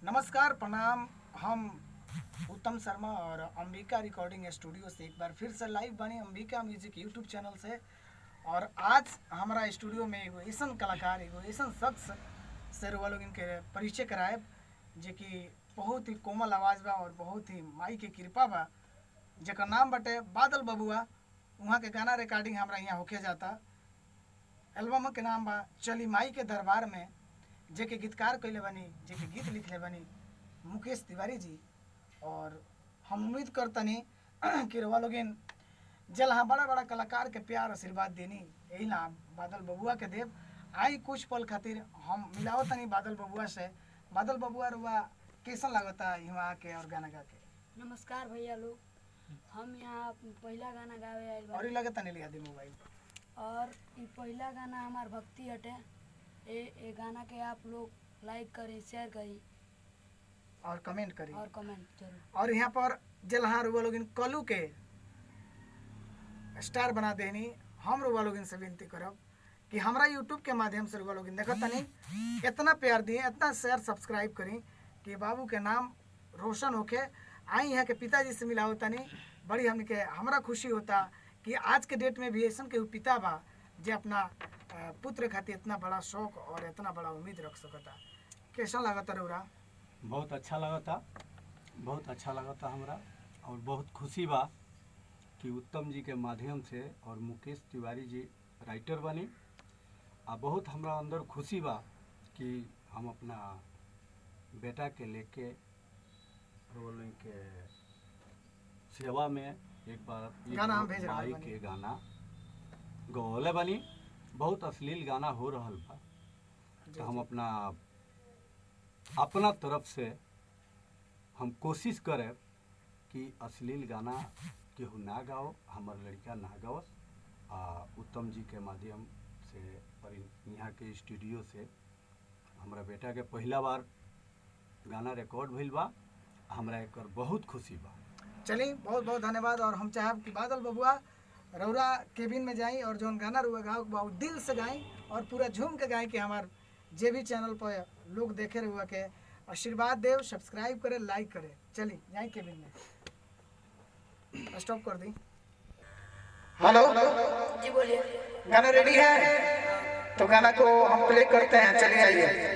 नमस्कार, प्रणाम। हम उत्तम शर्मा और अंबिका रिकॉर्डिंग स्टूडियो से एक बार फिर से लाइव बनी अंबिका म्यूजिक यूट्यूब चैनल से। और आज हमारा स्टूडियो में एगो ऐसन कलाकार, एगो ऐसन शख्स से रुआ लोग इनके परिचय कराए जे कि बहुत ही कोमल आवाज़ बा और बहुत ही माई के कृपा बा, जेकर नाम बटे बादल बबुआ। वहाँ के गाना रिकॉर्डिंग हमारा यहाँ होके जाता। एल्बम के नाम बा चली माई के दरबार में, जेके गीतकार कैले बनी, जेके गीत लिखले बनी मुकेश तिवारी जी। और हम उम्मीद करतनी कि रउआ लोगिन जल हाँ बड़ा बड़ा कलाकार के प्यार आशीर्वाद देनी, यही ना बादल बबुआ के देव। आई कुछ पल खातिर हम मिलाओ तनी बादल बबुआ से। बादल बबुआ रुआ कैसन लगता यहाँ के और गाना गा के? नमस्कार भैया लोग, हम यहाँ पहला गाना गावे आइल और बानी। लगे तनी लिया दी मोबाइल और ये पहला गाना हमार भक्ति हटे। ए गाना के आप लोग लाइक करी, शेयर करी और कमेंट करी और कमेंट जरूर। और यहाँ पर जल हाँ रुआ लोगिन कलू के स्टार बना देनी। हम रुआ लोगिन से विनती करब कि हमरा यूट्यूब के माध्यम से रुआ लोगिन देखत तनी, इतना प्यार दिए, इतना शेयर सब्सक्राइब करी कि बाबू के नाम रोशन होके। आई यहाँ के पिताजी से मिलाओ तनी, बड़ी हमने के हमरा खुशी होता कि आज के डेट में भी ऐसा के पिता बा जे अपना पुत्र खातिर इतना बड़ा शौक और इतना बड़ा उम्मीद रख सकता। कैसा लगता रउरा? बहुत अच्छा लगता, बहुत अच्छा लगता हमरा। और बहुत खुशी बा कि उत्तम जी के माध्यम से और मुकेश तिवारी जी राइटर बनी। आ बहुत हमरा अंदर खुशी बा कि हम अपना बेटा के लेके रोलिंग के सेवा में एक बार गाना हम भेज रहल माई बानी। के गाना गौले बनी। बहुत अश्लील गाना हो रहल बा, तो हम अपना तरफ से हम कोशिश करें कि अश्लील गाना केहू ना गाओ, हमार लड़का ना गाओ। उत्तम जी के माध्यम से और यहाँ के स्टूडियो से हमारा बेटा के पहला बार गाना रिकॉर्ड भइल बा। हमरा एकर बहुत खुशी बा। चलिए, बहुत बहुत धन्यवाद। और हम चाहब कि बादल बबुआ रौरा केबिन में जाई और जौन गाना रुआ गाओ बा उ दिल से गाई और पूरा झूम के गाई कि हमार जे भी चैनल पर लोग देखे रुआ के आशीर्वाद देव, सब्सक्राइब करे, लाइक करे। चलिए जाई केबिन में। स्टॉप कर दी। हेलो जी बोलिए। गाना रेडी है तो गाना को हम प्ले करते हैं। चलिए आइए।